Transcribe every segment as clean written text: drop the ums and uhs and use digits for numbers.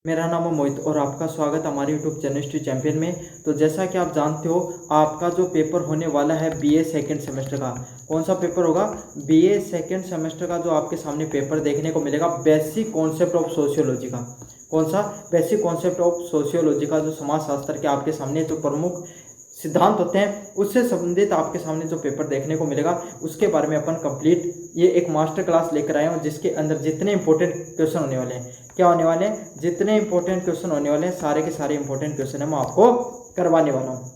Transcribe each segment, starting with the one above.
मेरा नाम है मोहित और आपका स्वागत हमारे यूट्यूब चैनल हिस्ट्री चैंपियन में। तो जैसा कि आप जानते हो, आपका जो पेपर होने वाला है बीए सेकंड सेमेस्टर का, कौन सा पेपर होगा? बीए सेकंड सेमेस्टर का जो आपके सामने पेपर देखने को मिलेगा, बेसिक कॉन्सेप्ट ऑफ सोशियोलॉजी का। कौन सा? बेसिक कॉन्सेप्ट ऑफ सोशियोलॉजी का, जो समाजशास्त्र के आपके सामने जो प्रमुख सिद्धांत होते हैं उससे संबंधित आपके सामने जो पेपर देखने को मिलेगा, उसके बारे में अपन कंप्लीट ये एक मास्टर क्लास लेकर आए हैं, जिसके अंदर जितने इंपॉर्टेंट क्वेश्चन होने वाले हैं, क्या होने वाले हैं, जितने इंपॉर्टेंट क्वेश्चन होने वाले हैं, सारे के सारे इंपॉर्टेंट क्वेश्चन है मैं आपको करवाने वाला हूँ।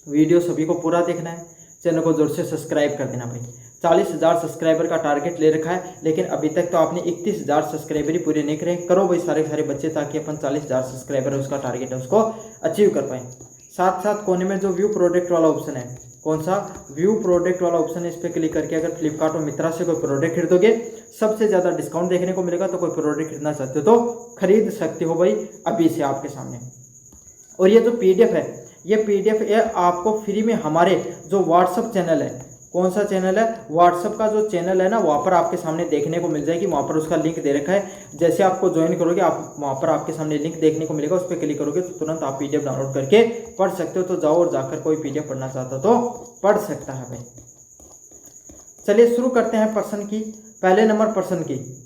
वीडियो सभी को पूरा देखना है, चैनल को जोर से सब्सक्राइब कर देना भाई। 40,000 सब्सक्राइबर का टारगेट ले रखा है, लेकिन अभी तक तो आपने 31,000 सब्सक्राइबर ही पूरे नहीं करे। करो भाई सारे के सारे बच्चे, ताकि अपन 40,000 सब्सक्राइबर है उसका टारगेट है उसको अचीव कर पाए। साथ साथ कोने में जो व्यू प्रोडक्ट वाला ऑप्शन है, कौन सा? व्यू प्रोडक्ट वाला ऑप्शन है, इस पर क्लिक करके अगर फ्लिपकार्ट और मित्रा से कोई प्रोडक्ट खरीदोगे, सबसे ज़्यादा डिस्काउंट देखने को मिलेगा। तो कोई प्रोडक्ट खरीदना चाहते हो तो खरीद सकते हो भाई अभी से आपके सामने। और ये जो पीडीएफ है, ये पीडीएफ ये आपको फ्री में हमारे जो व्हाट्सअप चैनल है, कौन सा चैनल है? व्हाट्सअप का जो चैनल है ना, वहाँ पर आपके सामने देखने को मिल जाएगी। वहाँ पर उसका लिंक दे रखा है। जैसे आपको ज्वाइन करोगे, आप वहाँ पर आपके सामने लिंक देखने को मिलेगा, उस पर क्लिक करोगे तो तुरंत आप पीडीएफ डाउनलोड करके पढ़ सकते हो। तो जाओ और जाकर कोई पीडीएफ पढ़ना चाहता तो पढ़ सकता है भाई। चलिए शुरू करते हैं प्रश्न की, पहले नंबर प्रश्न की।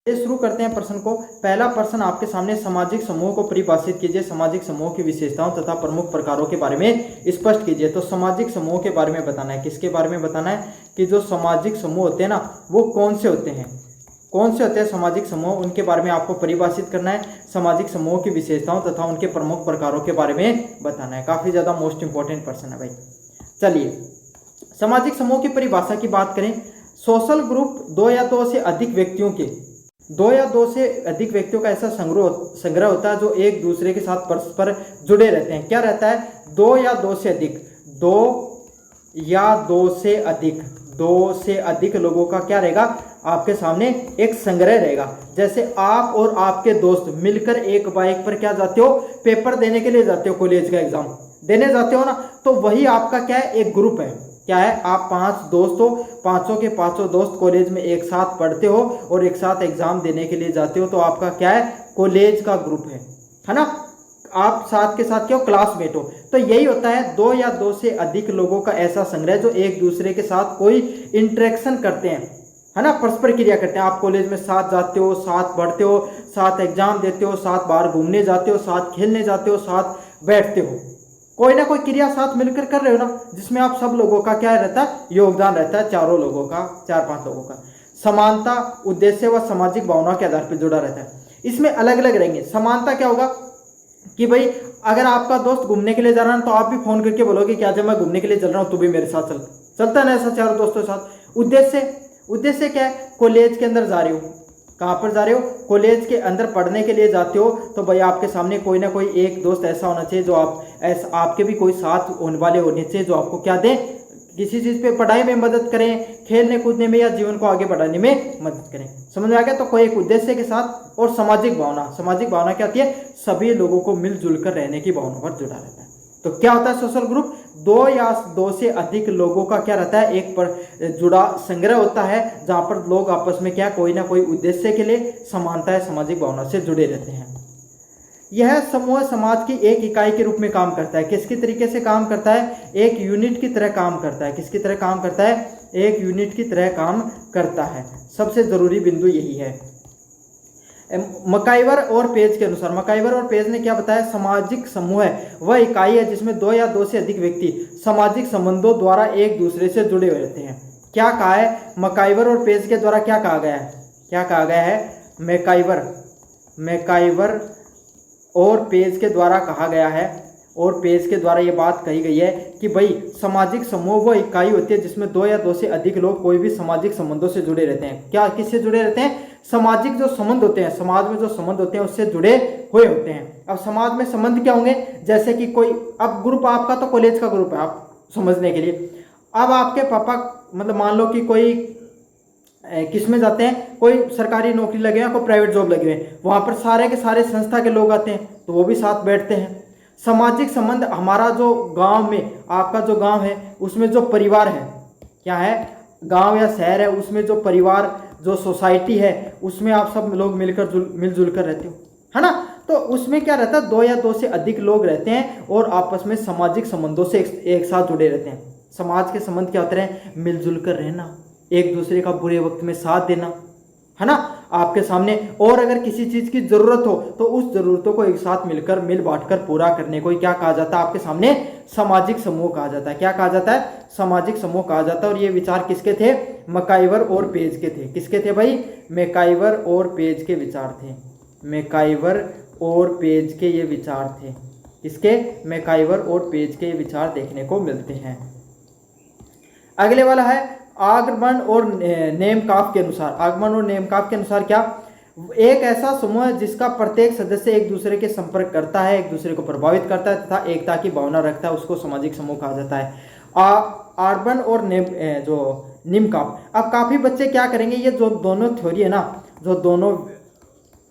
शुरू करते हैं प्रश्न को। पहला प्रश्न आपके सामने, सामाजिक समूह को परिभाषित कीजिए। सामाजिक समूह की विशेषताओं तथा प्रमुख प्रकारों के बारे में स्पष्ट कीजिए। तो सामाजिक समूह के बारे में बताना है। किसके बारे में बताना है? कि जो सामाजिक समूह होते हैं ना, वो कौन से होते हैं, कौन से होते हैं सामाजिक समूह, उनके बारे में आपको परिभाषित करना है। सामाजिक समूह की विशेषताओं तथा उनके प्रमुख प्रकारों के बारे में बताना है। काफी ज्यादा मोस्ट इंपॉर्टेंट प्रश्न है भाई। चलिए, सामाजिक समूह की परिभाषा की बात करें। सोशल ग्रुप दो या दो से अधिक व्यक्तियों का ऐसा संग्रह होता है जो एक दूसरे के साथ परस्पर जुड़े रहते हैं। क्या रहता है? दो या दो से अधिक लोगों का क्या रहेगा? आपके सामने एक संग्रह रहेगा। जैसे आप और आपके दोस्त मिलकर एक बाइक पर क्या जाते हो? पेपर देने के लिए जाते हो, कॉलेज का एग्जाम देने जाते हो ना, तो वही आपका क्या है? एक ग्रुप है। क्या है? आप 5 दोस्त हो, पांचों के पांचों दोस्त कॉलेज में एक साथ पढ़ते हो और एक साथ एग्जाम देने के लिए जाते हो। तो आपका क्या है? कॉलेज का ग्रुप है ना। आप साथ के साथ क्या हो? क्लासमेट हो। तो यही होता है, दो या दो से अधिक लोगों का ऐसा संग्रह जो एक दूसरे के साथ कोई इंटरेक्शन करते हैं, है ना, परस्पर क्रिया करते हैं। आप कॉलेज में साथ जाते हो, साथ पढ़ते हो, साथ एग्जाम देते हो, साथ बाहर घूमने जाते हो, साथ खेलने जाते हो, साथ बैठते हो, कोई ना कोई क्रिया साथ मिलकर कर रहे हो ना, जिसमें आप सब लोगों का क्या रहता है? योगदान रहता है। चारों लोगों का, 4-5 लोगों का। समानता, उद्देश्य व सामाजिक भावना के आधार पर जुड़ा रहता है। इसमें अलग अलग रहेंगे। समानता क्या होगा? कि भाई अगर आपका दोस्त घूमने के लिए जा रहा है तो आप भी फोन करके बोलोगे कि आज मैं घूमने के लिए चल रहा हूँ, तू भी मेरे साथ चल। चलता है ना ऐसा चारों दोस्तों के साथ। उद्देश्य क्या है? कॉलेज के अंदर जा रहे हो। कहाँ पर जा रहे हो? कॉलेज के अंदर पढ़ने के लिए जाते हो। तो भाई आपके सामने कोई ना कोई एक दोस्त ऐसा होना चाहिए जो आपके भी कोई साथ होने वाले होने चाहिए, जो आपको क्या दें? किसी चीज़ पे पढ़ाई में मदद करें, खेलने कूदने में, या जीवन को आगे बढ़ाने में मदद करें। समझ में आ गया? तो कोई एक उद्देश्य के साथ। और सामाजिक भावना क्या होती है? सभी लोगों को मिलजुल कर रहने की भावना पर जुड़ा रहता है। तो क्या होता है सोशल ग्रुप? दो या दो से अधिक लोगों का क्या रहता है? एक पर जुड़ा संग्रह होता है, जहां पर लोग आपस में क्या, कोई ना कोई उद्देश्य के लिए, समानता है, सामाजिक भावना से जुड़े रहते हैं। यह समूह समाज की एक इकाई के रूप में काम करता है। किसकी तरीके से काम करता है? एक यूनिट की तरह काम करता है। किसकी तरह काम करता है? एक यूनिट की तरह काम करता है। सबसे जरूरी बिंदु यही है। मकाइवर और पेज के अनुसार, मकाइवर और पेज ने क्या बताया? सामाजिक समूह है वह इकाई है जिसमें दो या दो से अधिक व्यक्ति सामाजिक संबंधों द्वारा एक दूसरे से जुड़े हुए रहते हैं। क्या कहा है? मकाइवर और पेज के द्वारा क्या कहा गया है? क्या कहा गया है? मकाइवर और पेज के द्वारा कहा गया है, और पेज के द्वारा ये बात कही गई है कि भाई सामाजिक समूह वह इकाई होती है जिसमें दो या दो से अधिक लोग कोई भी सामाजिक संबंधों से जुड़े रहते हैं। क्या, किससे जुड़े रहते हैं? सामाजिक जो संबंध होते हैं, समाज में जो संबंध होते हैं उससे जुड़े हुए होते हैं। अब समाज में संबंध क्या होंगे? जैसे कि कोई, अब ग्रुप आपका तो कॉलेज का ग्रुप है, आप समझने के लिए। अब आपके पापा, मतलब मान लो कि कोई किस में जाते हैं, कोई सरकारी नौकरी लगे हैं, कोई प्राइवेट जॉब लगे हुए हैं, वहां पर सारे के सारे संस्था के लोग आते हैं, तो वो भी साथ बैठते हैं। सामाजिक संबंध, हमारा जो गांव में, आपका जो गांव है उसमें जो परिवार है, क्या है? गांव या शहर है, उसमें जो परिवार जो सोसाइटी है उसमें आप सब लोग मिलजुल कर रहते हो, है ना। तो उसमें क्या रहता है, 2 या 2 से अधिक लोग रहते हैं और आपस में सामाजिक संबंधों से एक साथ जुड़े रहते हैं। समाज के संबंध क्या होते हैं, मिलजुल कर रहना, एक दूसरे का बुरे वक्त में साथ देना, है ना, आपके सामने। और अगर किसी चीज की जरूरत हो तो उस जरूरतों को एक साथ मिलकर मिल बांटकर पूरा करने को क्या कहा जाता है, आपके सामने सामाजिक समूह कहा जाता है। क्या कहा जाता है, सामाजिक समूह कहा जाता है। और ये विचार किसके थे, मैकाइवर और पेज के थे। किसके थे भाई, मैकाइवर और पेज के विचार थे। मैकाइवर और पेज के ये विचार थे। किसके, मैकाइवर और पेज के विचार देखने को मिलते हैं। अगले वाला है आगमन और नेमकाफ के अनुसार। आगमन और नेमकाफ के अनुसार क्या, एक ऐसा समूह है जिसका प्रत्येक सदस्य एक दूसरे के संपर्क करता है, एक दूसरे को प्रभावित करता है तथा एकता की भावना रखता है, उसको सामाजिक समूह कहा जाता है। आर्बन और निमकाफ। अब काफी बच्चे क्या करेंगे, ये जो दोनों थ्योरी है ना, जो दोनों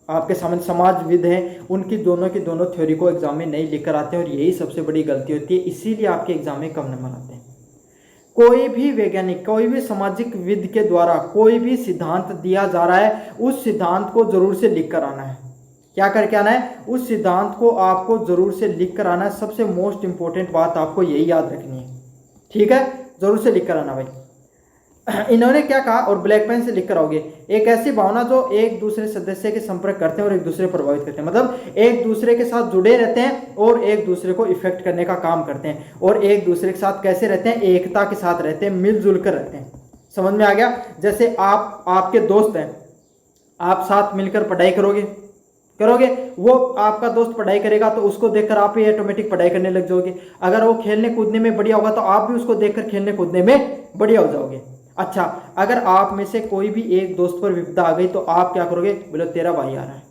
आपके सामने समाजविद हैं, उनकी दोनों की दोनों थ्योरी को एग्जाम में नहीं लिखकर आते हैं और यही सबसे बड़ी गलती होती है। इसीलिए आपके एग्जाम में कम नंबर आते हैं। कोई भी वैज्ञानिक, कोई भी सामाजिक विद के द्वारा कोई भी सिद्धांत दिया जा रहा है, उस सिद्धांत को जरूर से लिख कर आना है। क्या करके आना है, उस सिद्धांत को आपको जरूर से लिख कर आना है। सबसे मोस्ट इंपॉर्टेंट बात आपको यही याद रखनी है, ठीक है, जरूर से लिख कर आना भाई। इन्होंने क्या कहा, और ब्लैक पेन से लिख कर आओगे, एक ऐसी भावना जो एक दूसरे सदस्य के संपर्क करते हैं और एक दूसरे प्रभावित करते हैं, मतलब एक दूसरे के साथ जुड़े रहते हैं और एक दूसरे को इफेक्ट करने का काम करते हैं, और एक दूसरे के साथ कैसे रहते हैं, एकता के साथ रहते हैं, मिलजुल कर रहते हैं। समझ में आ गया। जैसे आपके दोस्त हैं, आप साथ मिलकर पढ़ाई करोगे, वो आपका दोस्त पढ़ाई करेगा तो उसको देखकर आप ही ऑटोमेटिक पढ़ाई करने लग जाओगे। अगर वो खेलने कूदने में बढ़िया होगा तो आप भी उसको देखकर खेलने कूदने में बढ़िया हो जाओगे। अच्छा, अगर आप में से कोई भी एक दोस्त पर विपदा आ गई तो आप क्या करोगे, बोलो तेरा भाई आ रहा है,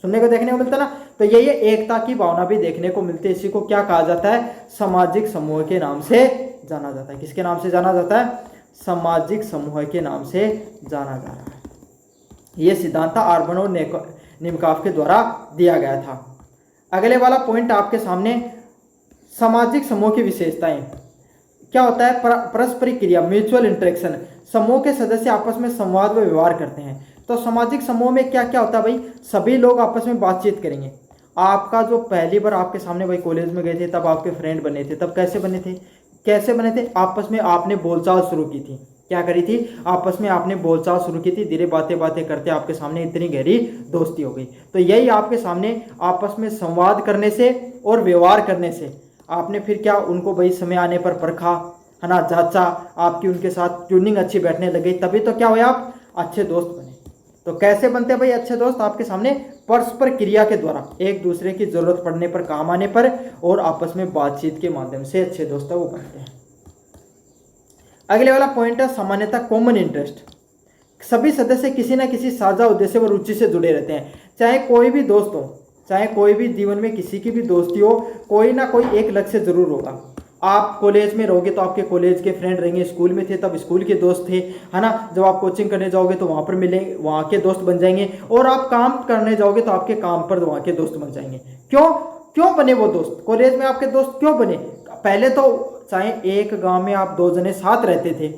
सुनने को देखने को मिलता ना। तो यही एकता की भावना भी देखने को मिलती है। इसी को क्या कहा जाता है, सामाजिक समूह के नाम से जाना जाता है। किसके नाम से जाना जाता है, सामाजिक समूह के नाम से जाना जा रहा है। यह सिद्धांत आर्बन और निमकाफ के द्वारा दिया गया था। अगले वाला पॉइंट आपके सामने, सामाजिक समूह की विशेषताएं। क्या होता है, परस्परिक क्रिया, म्यूचुअल इंटरेक्शन। समूह के सदस्य आपस में संवाद व व्यवहार करते हैं। तो सामाजिक समूह में क्या क्या होता है भाई, सभी लोग आपस में बातचीत करेंगे। आपका जो पहली बार आपके सामने भाई कॉलेज में गए थे, तब आपके फ्रेंड बने थे, तब कैसे बने थे, आपस में आपने बोलचाल शुरू की थी। क्या करी थी, आपस में आपने बोलचाल शुरू की थी, धीरे बातें करते आपके सामने इतनी गहरी दोस्ती हो गई। तो यही आपके सामने आपस में संवाद करने से और व्यवहार करने से आपने फिर क्या, उनको भाई समय आने पर परखा, है ना, जांचा, आपकी उनके साथ ट्यूनिंग अच्छी बैठने लगी, तभी तो क्या हुए, आप अच्छे दोस्त बने। तो कैसे बनते हैं भाई अच्छे दोस्त, आपके सामने परस्पर क्रिया के द्वारा, एक दूसरे की जरूरत पड़ने पर, काम आने पर और आपस में बातचीत के माध्यम से अच्छे दोस्त वो बनते हैं। अगले वाला पॉइंट है सामान्यता, कॉमन इंटरेस्ट। सभी सदस्य किसी न किसी साझा उद्देश्य व रुचि से जुड़े रहते हैं। चाहे कोई भी दोस्त हो, चाहे कोई भी जीवन में किसी की भी दोस्ती हो, कोई ना कोई एक लक्ष्य जरूर होगा। आप कॉलेज में रहोगे तो आपके कॉलेज के फ्रेंड रहेंगे, स्कूल में थे तब स्कूल के दोस्त थे, है ना। जब आप कोचिंग करने जाओगे तो वहाँ पर मिलेंगे, वहाँ के दोस्त बन जाएंगे, और आप काम करने जाओगे तो आपके काम पर वहाँ के दोस्त बन जाएंगे। क्यों बने वो दोस्त, कॉलेज में आपके दोस्त क्यों बने, पहले तो चाहे एक गांव में आप 2 जने साथ रहते थे,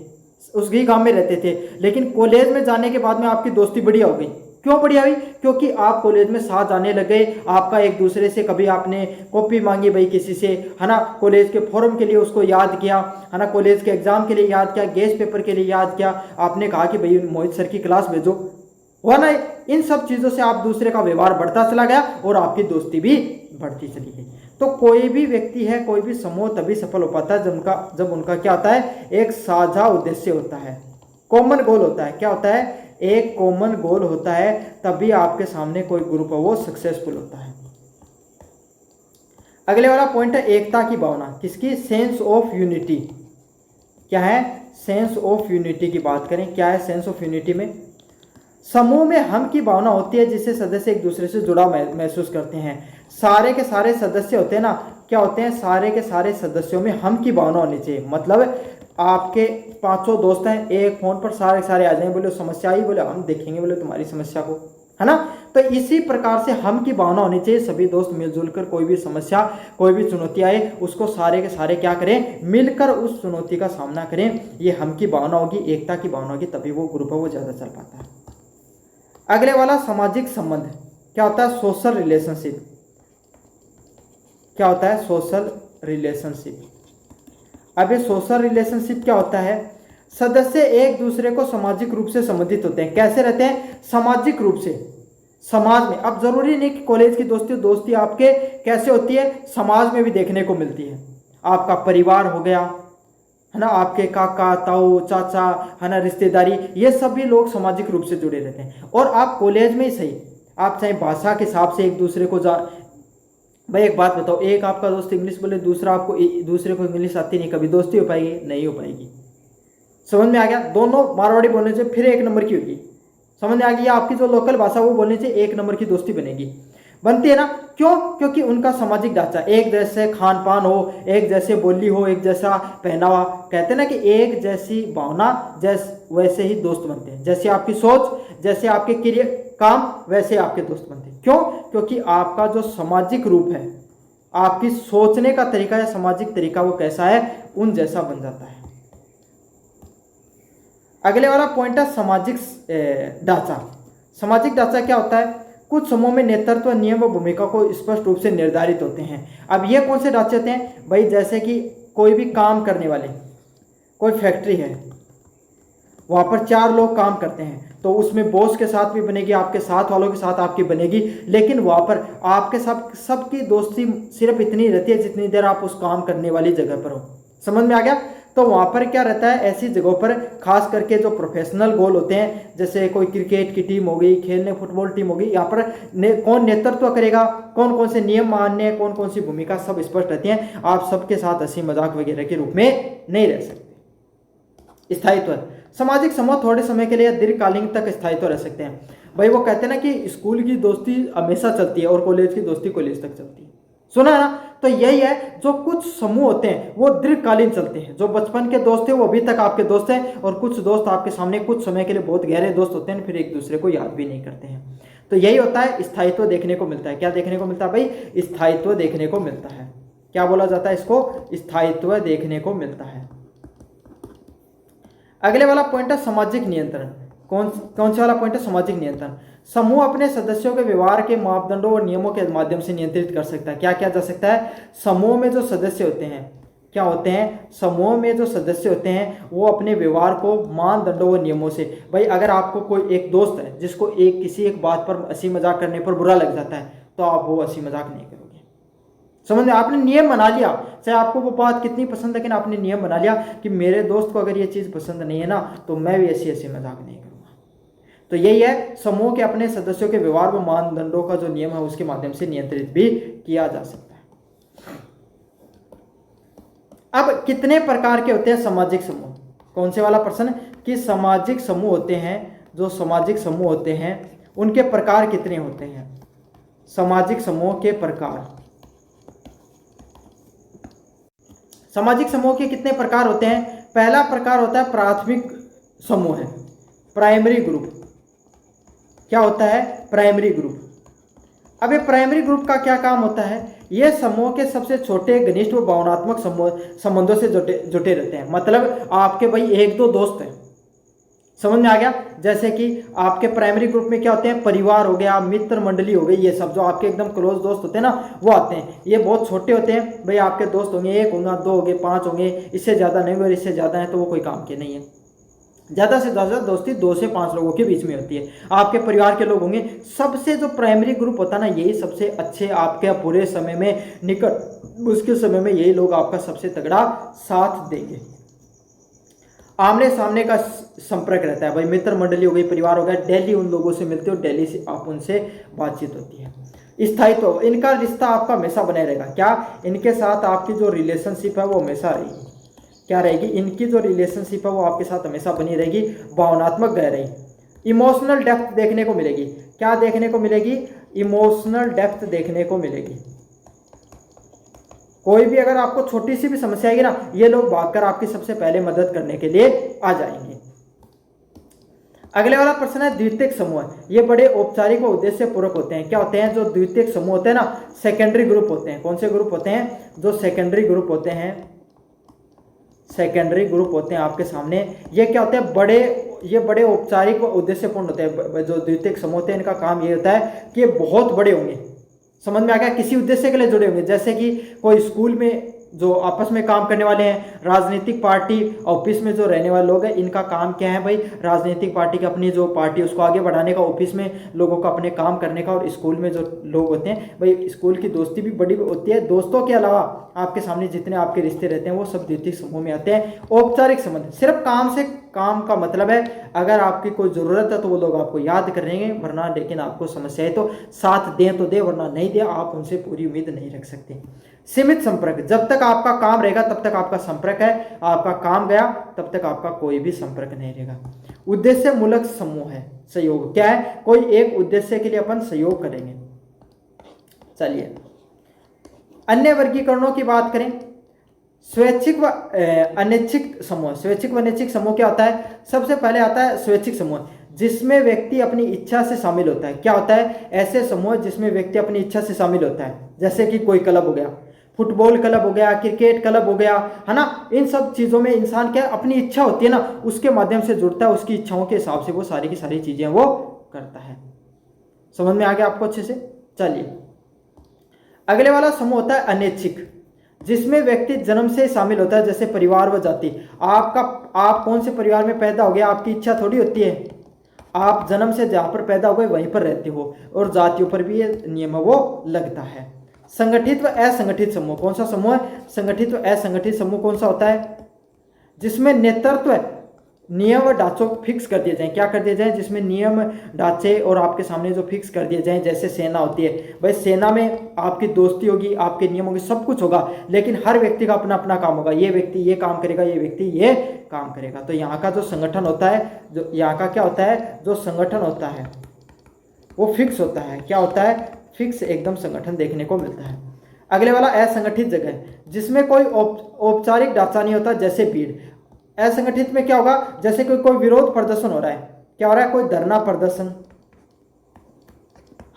उस ही गांव में रहते थे, लेकिन कॉलेज में जाने के बाद में आपकी दोस्ती बढ़िया हो गई। क्यों बढ़िया हुई, क्योंकि आप कॉलेज में साथ जाने लगे, आपका एक दूसरे से, कभी आपने कॉपी मांगी भाई किसी से, है ना, कॉलेज के फॉर्म के लिए उसको याद किया, है ना, कॉलेज के एग्जाम के लिए याद किया, गेस्ट पेपर के लिए याद किया, आपने कहा कि भाई मोहित सर की क्लास भेजो, हुआ ना। इन सब चीज़ों से आप दूसरे का व्यवहार बढ़ता चला गया और आपकी दोस्ती भी बढ़ती चली गई। तो कोई भी व्यक्ति है, कोई भी समूह तभी सफल हो पाता है जब उनका क्या होता है, एक साझा उद्देश्य होता है, कॉमन गोल होता है। क्या होता है, एक कॉमन गोल होता है, तभी आपके सामने कोई ग्रुप है वो सक्सेसफुल होता है। अगले वाला पॉइंट है एकता की भावना। किसकी, सेंस ऑफ यूनिटी। क्या है, सेंस ऑफ यूनिटी की बात करें। क्या है सेंस ऑफ यूनिटी में, समूह में हम की भावना होती है जिससे सदस्य एक दूसरे से जुड़ा महसूस करते हैं। सारे के सारे सदस्य होते हैं ना, क्या होते हैं, सारे के सारे सदस्यों में हम की भावना होनी चाहिए। मतलब आपके 500 दोस्त हैं, एक फोन पर सारे सारे आ जाएंगे, बोले समस्या आई, बोले हम देखेंगे, बोले तुम्हारी समस्या को, है ना। तो इसी प्रकार से हम की भावना होनी चाहिए। सभी दोस्त मिलजुल कर कोई भी समस्या, कोई भी चुनौती आए, उसको सारे के सारे क्या करें, मिलकर उस चुनौती का सामना करें। ये हम की भावना होगी, एकता की भावना होगी, तभी वो ग्रुप है वो ज़्यादा चल पाता है। अगले वाला सामाजिक संबंध क्या होता है? Social relationship. क्या होता है? Social relationship. अब ये सोशल रिलेशनशिप क्या होता है? सदस्य एक दूसरे को सामाजिक रूप से संबंधित होते हैं। कैसे रहते हैं? सामाजिक रूप से, समाज में। अब जरूरी नहीं कि कॉलेज की दोस्ती आपके कैसे होती है, समाज में भी देखने को मिलती है। आपका परिवार हो गया, है ना, आपके काका ताऊ चाचा, है ना, रिश्तेदारी, ये सभी लोग सामाजिक रूप से जुड़े रहते हैं। और आप कॉलेज में ही सही, आप चाहे भाषा के हिसाब से एक दूसरे को भाई एक बात बताओ, एक आपका दोस्त इंग्लिश बोले, दूसरे को इंग्लिश आती नहीं, कभी दोस्ती हो पाएगी? नहीं हो पाएगी। समझ में आ गया? दोनों मारवाड़ी बोलने से फिर एक नंबर की होगी। समझ में आ गया? आपकी जो लोकल भाषा वो बोलने से एक नंबर की दोस्ती बनेगी, बनती है ना। क्यों? क्योंकि उनका सामाजिक ढांचा, एक जैसे खान पान हो, एक जैसे बोली हो, एक जैसा पहनावा। कहते हैं ना कि एक जैसी भावना, वैसे ही दोस्त बनते हैं। जैसे आपकी सोच, जैसे आपके क्रिया काम, वैसे आपके दोस्त बनते हैं। क्यों? क्योंकि आपका जो सामाजिक रूप है, आपकी सोचने का तरीका या सामाजिक तरीका वो कैसा है, उन जैसा बन जाता है। अगले वाला पॉइंट है सामाजिक ढांचा। सामाजिक ढांचा क्या होता है? कुछ समूह में नेतृत्व, नियम व भूमिका को स्पष्ट रूप से निर्धारित होते हैं। अब ये कौन से ढांचे होते हैं भाई? जैसे कि कोई भी काम करने वाले, कोई फैक्ट्री है, वहाँ पर 4 लोग काम करते हैं, तो उसमें बॉस के साथ भी बनेगी, आपके साथ वालों के साथ आपकी बनेगी, लेकिन वहाँ पर आपके साथ सबकी दोस्ती सिर्फ इतनी रहती है जितनी देर आप उस काम करने वाली जगह पर हो। समझ में आ गया? तो वहाँ पर क्या रहता है, ऐसी जगहों पर खास करके जो प्रोफेशनल गोल होते हैं, जैसे कोई क्रिकेट की टीम हो गई, खेलने फुटबॉल टीम हो गई, यहाँ पर कौन नेतृत्व करेगा, कौन कौन से नियम मानने, कौन कौन सी भूमिका, सब स्पष्ट रहती हैं। आप सबके साथ हंसी मजाक वगैरह के रूप में नहीं रह सकते। स्थायित्व, सामाजिक समूह थोड़े समय के लिए दीर्घकालीन तक स्थायित्व रह सकते हैं। भाई वो कहते हैं ना कि स्कूल की दोस्ती हमेशा चलती है और कॉलेज की दोस्ती कॉलेज तक चलती है। सुना है ना? तो यही है, जो कुछ समूह होते हैं वो दीर्घकालीन चलते हैं। जो बचपन के दोस्त थे वो अभी तक आपके दोस्त हैं, और कुछ दोस्त आपके सामने कुछ समय के लिए बहुत गहरे दोस्त होते हैं, फिर एक दूसरे को याद भी नहीं करते हैं। तो यही होता है, स्थायित्व देखने को मिलता है। क्या देखने को मिलता है भाई? स्थायित्व देखने को मिलता है। क्या बोला जाता है इसको? स्थायित्व देखने को मिलता है। अगले वाला पॉइंट है सामाजिक नियंत्रण। कौन सा वाला पॉइंट है? सामाजिक नियंत्रण। समूह अपने सदस्यों के व्यवहार के मापदंडों और नियमों के माध्यम से नियंत्रित कर सकता है। क्या किया जा सकता है? समूह में जो सदस्य होते हैं, क्या होते हैं? समूह में जो सदस्य होते हैं वो अपने व्यवहार को मानदंडों व नियमों से, भाई अगर आपको कोई एक दोस्त है जिसको किसी एक बात पर हंसी मजाक करने पर बुरा लग जाता है, तो आप वो हंसी मजाक नहीं करोगे। समझ में? आपने नियम बना लिया, चाहे आपको वो बात कितनी पसंद है, लेकिन आपने नियम बना लिया कि मेरे दोस्त को अगर ये चीज़ पसंद नहीं है ना, तो मैं भी ऐसी हंसी मजाक नहीं करूँगा। तो यही है, समूह के अपने सदस्यों के व्यवहार व मानदंडों का जो नियम है उसके माध्यम से नियंत्रित भी किया जा सकता है। अब कितने प्रकार के होते हैं सामाजिक समूह? कौन से वाला प्रश्न? कि सामाजिक समूह होते हैं, जो सामाजिक समूह होते हैं उनके प्रकार कितने होते हैं? सामाजिक समूह के प्रकार, सामाजिक समूह के कितने प्रकार होते हैं? पहला प्रकार होता है प्राथमिक समूह है, प्राइमरी ग्रुप। क्या होता है? Primary group. अब ये प्राइमरी ग्रुप का क्या काम होता है? ये समूह के सबसे छोटे, घनिष्ठ व भावनात्मक संबंधों से जुटे रहते हैं। मतलब आपके भाई 1-2 दोस्त हैं, समझ में आ गया? जैसे कि आपके प्राइमरी ग्रुप में क्या होते हैं? परिवार हो गया, मित्र मंडली हो गई, ये सब जो आपके एकदम क्लोज दोस्त होते हैं ना, वो आते हैं। ये बहुत छोटे होते हैं भाई, आपके दोस्त होंगे 1 होगा, 2 होंगे, 5 होंगे, इससे ज़्यादा नहीं। और इससे ज़्यादा है तो वो कोई काम के नहीं है। ज़्यादा से ज़्यादा दोस्ती 2 से 5 लोगों के बीच में होती है। आपके परिवार के लोग होंगे। सबसे जो प्राइमरी ग्रुप होता है ना, यही सबसे अच्छे, आपके पूरे समय में, निकट मुश्किल समय में यही लोग आपका सबसे तगड़ा साथ देंगे। आमने सामने का संपर्क रहता है भाई, मित्र मंडली हो गई, परिवार हो गया, डेली उन लोगों से मिलते हो, डेली से आप उनसे बातचीत होती है। स्थायित्व, इनका रिश्ता आपका हमेशा बने रहेगा। क्या? इनके साथ आपकी जो रिलेशनशिप है वो हमेशा रहेगी। क्या रहेगी? इनकी जो रिलेशनशिप है वो आपके साथ हमेशा बनी रहेगी, भावनात्मक गहराई। इमोशनल डेप्थ देखने को मिलेगी। क्या देखने को मिलेगी? इमोशनल डेप्थ देखने को मिलेगी। कोई भी अगर आपको छोटी सी भी समस्या आएगी ना, ये लोग भागकर आपकी सबसे पहले मदद करने के लिए आ जाएंगे। अगले वाला प्रश्न है द्वितीयक समूह। ये बड़े औपचारिक व उद्देश्य पूर्वक होते हैं। क्या होते हैं? जो द्वितीयक समूह होते हैं ना, सेकेंडरी ग्रुप होते हैं। कौन से ग्रुप होते हैं? जो सेकेंडरी ग्रुप होते हैं, सेकेंडरी ग्रुप होते हैं आपके सामने। ये क्या होते हैं? बड़े ये बड़े औपचारिक व उद्देश्यपूर्ण होते हैं। जो द्वितीयक समूह होते हैं इनका काम ये होता है कि ये बहुत बड़े होंगे, समझ में आ गया, किसी उद्देश्य के लिए जुड़े होंगे। जैसे कि कोई स्कूल में जो आपस में काम करने वाले हैं, राजनीतिक पार्टी ऑफिस में जो रहने वाले लोग हैं, इनका काम क्या है भाई, राजनीतिक पार्टी की अपनी जो पार्टी उसको आगे बढ़ाने का, ऑफिस में लोगों को अपने काम करने का। और स्कूल में जो लोग होते हैं भाई, स्कूल की दोस्ती भी बड़ी होती है। दोस्तों के अलावा आपके सामने जितने आपके रिश्ते रहते हैं वो सब द्वितीय समूह में आते हैं। औपचारिक संबंध सिर्फ काम से, काम का मतलब है अगर आपकी कोई ज़रूरत है तो वो लोग आपको याद करेंगे, वरना लेकिन आपको समस्या है तो साथ दें तो दे, वरना नहीं दे, आप उनसे पूरी उम्मीद नहीं रख सकते। सीमित संपर्क, जब तक आपका काम रहेगा तब तक आपका संपर्क है, आपका काम गया तब तक आपका कोई भी संपर्क नहीं रहेगा। उद्देश्य मूलक समूह है। सहयोग क्या है, कोई एक उद्देश्य के लिए अपन सहयोग करेंगे। चलिए अन्य वर्गीकरणों की बात करें। स्वैच्छिक व अनैच्छिक समूह। स्वैच्छिक व अनैच्छिक समूह क्या होता है, सबसे पहले आता है स्वैच्छिक समूह, जिसमें व्यक्ति अपनी इच्छा से शामिल होता है। क्या होता है, ऐसे समूह जिसमें व्यक्ति अपनी इच्छा से शामिल होता है, जैसे कि कोई क्लब हो गया, फुटबॉल क्लब हो गया, क्रिकेट क्लब हो गया, है ना। इन सब चीज़ों में इंसान क्या अपनी इच्छा होती है ना, उसके माध्यम से जुड़ता है, उसकी इच्छाओं के हिसाब से वो सारी की सारी चीज़ें वो करता है। समझ में आ गया आपको अच्छे से। चलिए अगले वाला समूह होता है अनैच्छिक, जिसमें व्यक्ति जन्म से शामिल होता है, जैसे परिवार व जाति। आप कौन से परिवार में पैदा हो गया आपकी इच्छा थोड़ी होती है, आप जन्म से जहाँ पर पैदा हो गए वहीं पर रहते हो, और जातियों पर भी ये नियम वो लगता है। संगठित व असंगठित समूह, कौन सा समूह है, संगठित व असंगठित समूह कौन सा होता है, जिसमें नेतृत्व नियम व ढांचों को फिक्स कर दिए जाएं। क्या कर दिए जाएं, जिसमें नियम ढांचे और आपके सामने जो फिक्स कर दिए जाएं। जैसे सेना होती है भाई, सेना में आपकी दोस्ती होगी, आपके नियम होंगे, सब कुछ होगा, लेकिन हर व्यक्ति का अपना अपना काम होगा। ये व्यक्ति ये काम करेगा, ये व्यक्ति ये काम करेगा। तो यहाँ का जो संगठन होता है, जो यहाँ का क्या होता है, जो संगठन होता है वो फिक्स होता है। क्या होता है, फिक्स एकदम संगठन देखने को मिलता है। अगले वाला असंगठित जगह, जिसमें कोई औपचारिक ढांचा नहीं होता, जैसे भीड़। असंगठित में क्या होगा, जैसे कोई विरोध प्रदर्शन हो रहा है, क्या हो रहा है, कोई धरना प्रदर्शन,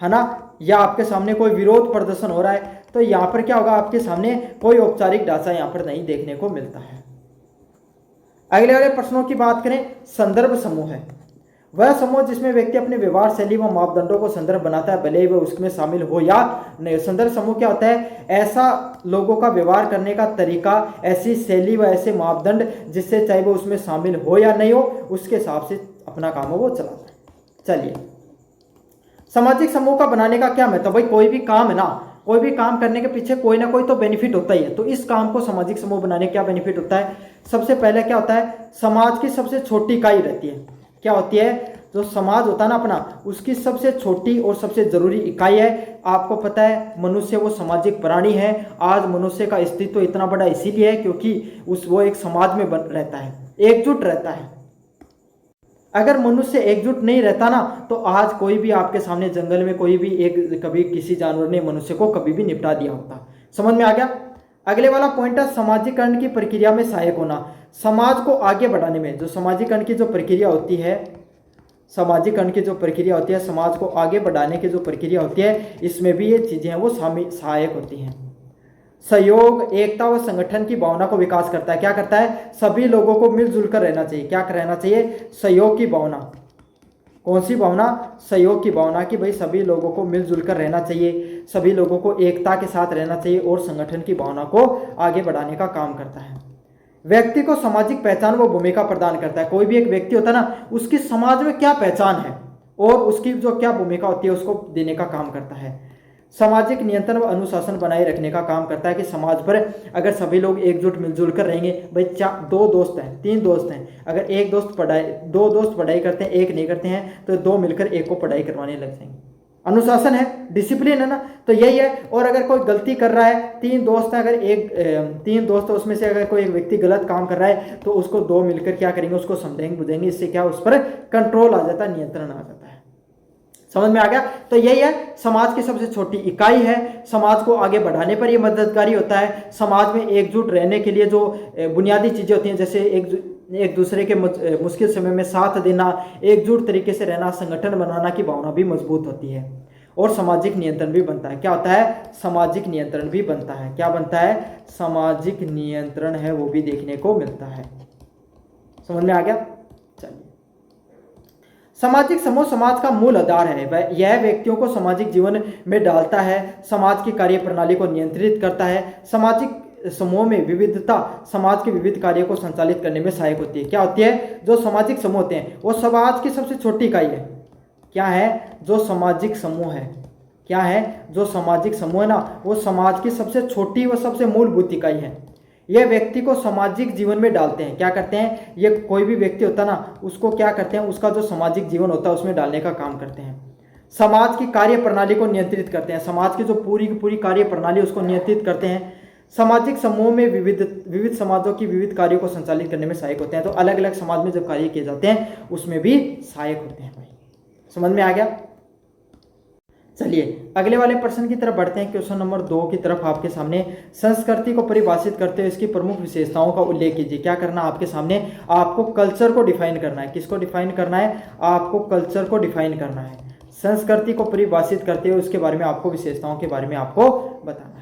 है ना, या आपके सामने कोई विरोध प्रदर्शन हो रहा है, तो यहाँ पर क्या होगा, आपके सामने कोई औपचारिक ढांचा यहाँ पर नहीं देखने को मिलता है। अगले वाले प्रश्नों की बात करें। संदर्भ समूह है वह समूह जिसमें व्यक्ति अपने व्यवहार शैली व मापदंडों को संदर्भ बनाता है, भले ही वह उसमें शामिल हो या नहीं। संदर्भ समूह क्या होता है, ऐसा लोगों का व्यवहार करने का तरीका, ऐसी शैली व ऐसे मापदंड जिससे चाहे वो उसमें शामिल हो या नहीं हो, उसके हिसाब से अपना काम वो चलाता है। चलिए सामाजिक समूह का बनाने का क्या महत्व, भाई कोई भी काम है ना, कोई भी काम करने के पीछे कोई ना कोई तो बेनिफिट होता ही है। तो इस काम को सामाजिक समूह बनाने क्या बेनिफिट होता है, सबसे पहले क्या होता है, समाज की सबसे छोटी इकाई रहती है। क्या होती है, जो समाज होता है ना अपना, उसकी सबसे छोटी और सबसे जरूरी इकाई है। आपको पता है मनुष्य वो सामाजिक प्राणी है। आज मनुष्य का अस्तित्व तो इतना बड़ा इसीलिए है क्योंकि वो एक समाज में रहता है, एकजुट रहता है। अगर मनुष्य एकजुट नहीं रहता ना, तो आज कोई भी आपके सामने जंगल में कोई भी कभी किसी जानवर ने मनुष्य को कभी भी निपटा दिया होता। समझ में आ गया। अगले वाला पॉइंट है सामाजिकरण की प्रक्रिया में सहायक होना। समाज को आगे बढ़ाने में जो सामाजिकरण की जो प्रक्रिया होती है, सामाजिकरण की जो प्रक्रिया होती है, समाज को आगे बढ़ाने की जो प्रक्रिया होती है, इसमें भी ये चीजें हैं वो सहायक होती हैं। सहयोग, एकता व संगठन की भावना को विकास करता है। क्या करता है, सभी लोगों को मिलजुल कर रहना चाहिए। क्या रहना चाहिए, सहयोग की भावना। कौन सी भावना, सहयोग की भावना, कि भाई सभी लोगों को मिलजुल कर रहना चाहिए, सभी लोगों को एकता के साथ रहना चाहिए, और संगठन की भावना को आगे बढ़ाने का काम करता है। व्यक्ति को सामाजिक पहचान व भूमिका प्रदान करता है। कोई भी एक व्यक्ति होता है ना, उसकी समाज में क्या पहचान है और उसकी जो क्या भूमिका होती है उसको देने का काम करता है। सामाजिक नियंत्रण व अनुशासन बनाए रखने का काम करता है कि समाज पर अगर सभी लोग एकजुट मिलजुल कर रहेंगे, भाई दो दोस्त हैं, तीन दोस्त हैं, अगर दो दोस्त पढ़ाई करते हैं, एक नहीं करते हैं, तो दो मिलकर एक को पढ़ाई करवाने लग जाएंगे। अनुशासन है, डिसिप्लिन है ना, तो यही है। और अगर कोई गलती कर रहा है, तीन दोस्त है, अगर तीन दोस्त है, उसमें से अगर कोई एक व्यक्ति गलत काम कर रहा है, तो उसको दो मिलकर क्या करेंगे, उसको समझाएंगे बुझाएंगे, इससे क्या उस पर कंट्रोल आ जाता है, नियंत्रण आ जाता है। समझ में आ गया। तो यही है, समाज की सबसे छोटी इकाई है, समाज को आगे बढ़ाने पर यह मददगारी होता है। समाज में एकजुट रहने के लिए जो बुनियादी चीजें होती हैं, जैसे एक दूसरे के मुश्किल समय में साथ देना, एकजुट तरीके से रहना, संगठन बनाना की भावना भी मजबूत होती है, और सामाजिक नियंत्रण भी बनता है। क्या होता है, सामाजिक नियंत्रण भी बनता है। क्या बनता है, सामाजिक नियंत्रण है वो भी देखने को मिलता है। समझ में आ गया। चलिए सामाजिक समूह समाज का मूल आधार है। वह यह व्यक्तियों को सामाजिक जीवन में डालता है, समाज की कार्य प्रणाली को नियंत्रित करता है। सामाजिक समूह में विविधता समाज के विविध कार्यों को संचालित करने में सहायक होती है। क्या होती है? जो सामाजिक समूह होते हैं वो समाज की सबसे छोटी इकाई है। क्या है? जो सामाजिक समूह है, क्या है? जो सामाजिक समूह है ना, वो समाज की सबसे छोटी व सबसे मूलभूत इकाई है। यह व्यक्ति को सामाजिक जीवन में डालते हैं। क्या करते हैं? ये कोई भी व्यक्ति होता है ना, उसको क्या करते हैं? उसका जो सामाजिक जीवन होता है उसमें डालने का काम करते हैं। समाज की कार्य प्रणाली को नियंत्रित करते हैं। समाज की जो पूरी की पूरी कार्य प्रणाली उसको नियंत्रित करते हैं। सामाजिक समूह में विविध समाजों की विविध कार्यों को संचालित करने में सहायक होते हैं। तो अलग अलग समाज में जब कार्य किए जाते हैं उसमें भी सहायक होते हैं। भाई समझ में आ गया? चलिए अगले वाले प्रश्न की तरफ बढ़ते हैं। क्वेश्चन नंबर 2 की तरफ आपके सामने संस्कृति को परिभाषित करते हुए इसकी प्रमुख विशेषताओं का उल्लेख कीजिए। क्या करना आपके सामने? आपको कल्चर को डिफाइन करना है। किसको डिफाइन करना है? आपको कल्चर को डिफाइन करना है। संस्कृति को परिभाषित करते हुए उसके बारे में आपको विशेषताओं के बारे में आपको बताना है।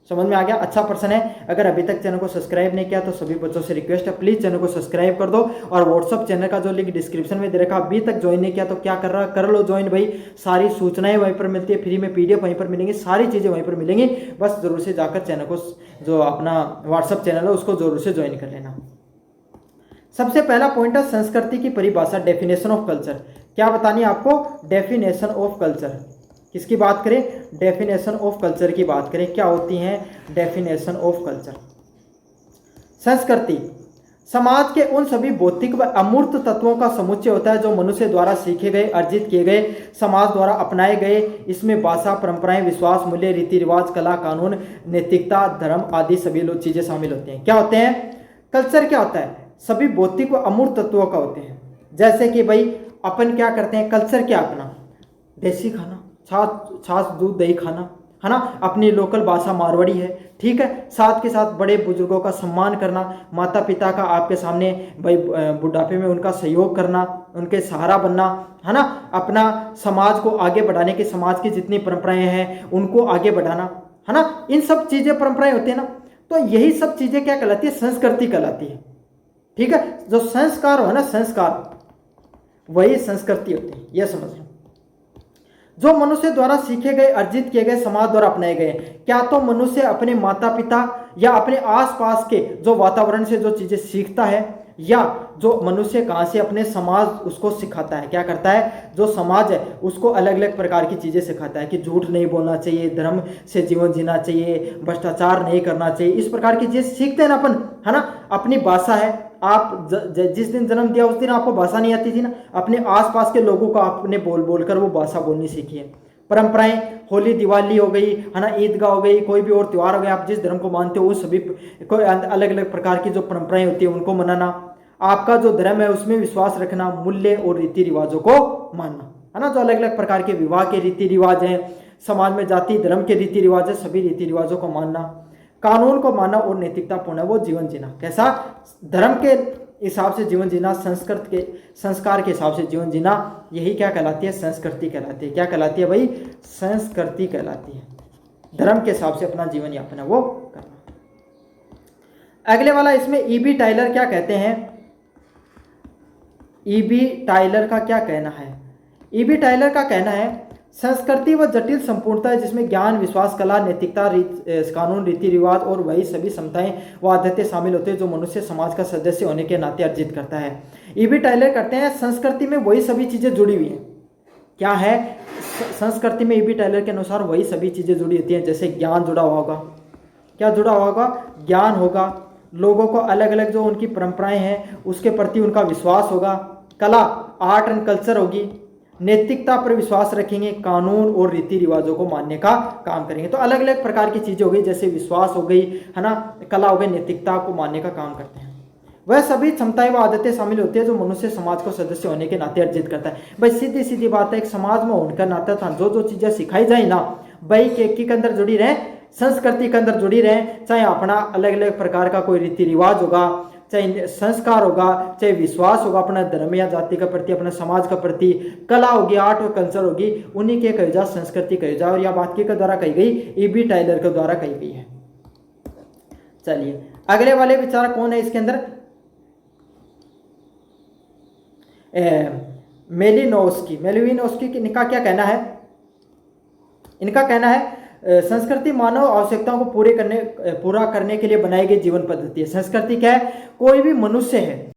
समझ में आ गया? अच्छा प्रश्न है। अगर अभी तक चैनल को सब्सक्राइब नहीं किया तो सभी बच्चों से रिक्वेस्ट है, प्लीज चैनल को सब्सक्राइब कर दो। और व्हाट्सअप चैनल का जो लिंक डिस्क्रिप्शन में दे रखा, अभी तक ज्वाइन नहीं किया तो क्या कर रहा, कर लो ज्वाइन भाई। सारी सूचनाएं वहीं पर मिलती है, फ्री में पीडीएफ वहीं पर मिलेंगी, सारी चीजें वहीं पर मिलेंगी। बस जरूर से जाकर चैनल को, जो अपना व्हाट्सअप चैनल है उसको जरूर से ज्वाइन कर लेना। सबसे पहला पॉइंट है संस्कृति की परिभाषा, डेफिनेशन ऑफ कल्चर। क्या बतानी है आपको? Definition of culture. किसकी बात करें? डेफिनेशन ऑफ कल्चर की बात करें। क्या होती है डेफिनेशन ऑफ कल्चर? संस्कृति समाज के उन सभी भौतिक व अमूर्त तत्वों का समुच्चय होता है जो मनुष्य द्वारा सीखे गए, अर्जित किए गए, समाज द्वारा अपनाए गए। इसमें भाषा, परंपराएं, विश्वास, मूल्य, रीति रिवाज, कला, कानून, नैतिकता, धर्म आदि सभी लोग चीजें शामिल होती हैं। क्या होते हैं? कल्चर क्या होता है? सभी भौतिक व अमूर्त तत्वों का होते हैं। जैसे कि भाई अपन क्या करते हैं? कल्चर क्या अपना? देसी खाना, छाछ दूध दही खाना, है ना। अपनी लोकल भाषा मारवाड़ी है, ठीक है। साथ के साथ बड़े बुजुर्गों का सम्मान करना, माता पिता का आपके सामने भाई बुढ़ापे में उनका सहयोग करना, उनके सहारा बनना, है ना। अपना समाज को आगे बढ़ाने के, समाज की जितनी परंपराएं हैं उनको आगे बढ़ाना, है ना। इन सब चीजें परंपराएं होती है ना, तो यही सब चीजें क्या कहलाती है? संस्कृति कहलाती है, ठीक है। जो संस्कार हो ना, संस्कार वही संस्कृति होती है, यह समझ लो। जो मनुष्य द्वारा सीखे गए, अर्जित किए गए, समाज द्वारा अपनाए गए। क्या तो मनुष्य अपने माता पिता या अपने आसपास के जो वातावरण से जो चीजें सीखता है, या जो मनुष्य कहाँ से? अपने समाज उसको सिखाता है। क्या करता है? जो समाज है उसको अलग अलग प्रकार की चीजें सिखाता है कि झूठ नहीं बोलना चाहिए, धर्म से जीवन जीना चाहिए, भ्रष्टाचार नहीं करना चाहिए। इस प्रकार की चीजें सीखते हैं ना अपन, है ना। अपनी भाषा है, आप जिस दिन जन्म दिया उस दिन आपको भाषा नहीं आती थी ना, अपने आसपास के लोगों को आपने बोल बोलकर वो भाषा बोलनी सीखी है। परंपराएं, होली दिवाली हो गई, है ना, ईदगाह हो गई, कोई भी और त्यौहार हो गया, आप जिस धर्म को मानते हो वो सभी कोई अलग अलग प्रकार की जो परंपराएं होती है उनको मनाना, आपका जो धर्म है उसमें विश्वास रखना, मूल्य और रीति रिवाजों को मानना, है ना। जो अलग अलग प्रकार के विवाह के रीति रिवाज हैं, समाज में जाति धर्म के रीति रिवाज है, सभी रीति रिवाजों को मानना, कानून को मानना और नैतिकता पूर्ण वो जीवन जीना। कैसा? धर्म के हिसाब से जीवन जीना, संस्कृत के संस्कार के हिसाब से जीवन जीना, यही क्या कहलाती है? संस्कृति कहलाती है। क्या कहलाती है भाई? संस्कृति कहलाती है। धर्म के हिसाब से अपना जीवन यापन है वो करना। अगले वाला, इसमें ईबी टाइलर क्या कहते हैं? ईबी टाइलर का क्या कहना है? ईबी टाइलर का कहना है संस्कृति व जटिल संपूर्णता है जिसमें ज्ञान, विश्वास, कला, नैतिकता, कानून, रीति रिवाज और वही सभी क्षमताएं व आदतें शामिल होते हैं जो मनुष्य समाज का सदस्य होने के नाते अर्जित करता है। ईबी टाइलर कहते हैं संस्कृति में वही सभी चीजें जुड़ी हुई हैं। क्या है? संस्कृति में ईबी टाइलर के अनुसार वही सभी चीजें जुड़ी होती हैं। जैसे ज्ञान जुड़ा हुआ होगा। क्या जुड़ा हुआ होगा? ज्ञान होगा। लोगों को अलग अलग जो उनकी परंपराएं हैं उसके प्रति उनका विश्वास होगा। कला, आर्ट एंड कल्चर होगी। नैतिकता पर विश्वास रखेंगे, कानून और रीति रिवाजों को मानने का काम करेंगे। तो अलग अलग प्रकार की चीजें हो गई, जैसे विश्वास हो गई, है ना, कला हो गई, नैतिकता को मानने का काम करते हैं। वह सभी क्षमताएं व आदतें शामिल होती है जो मनुष्य समाज को सदस्य होने के नाते अर्जित करता है। भाई सीधी सीधी बात है, एक समाज में होने का नाता था, जो जो चीजें सिखाई जाए ना भाई के अंदर जुड़ी रहे, संस्कृति के अंदर जुड़ी रहे, चाहे अपना अलग अलग प्रकार का कोई रीति रिवाज होगा, चाहे संस्कार होगा, चाहे विश्वास होगा अपना धर्म या जाति का प्रति, अपने समाज का प्रति, कला होगी, आर्ट और कल्चर होगी, उन्हीं के कही जा, संस्कृति कही जा। और यह बात के द्वारा कही गई, ईबी टाइलर के द्वारा कही गई है। चलिए अगले वाले विचार कौन है इसके अंदर? मेलिनोव्स्की इनका क्या कहना है? इनका कहना है संस्कृति मानव आवश्यकताओं को पूरा करने के लिए बनाई गई जीवन पद्धति है। संस्कृति क्या है? कोई भी मनुष्य है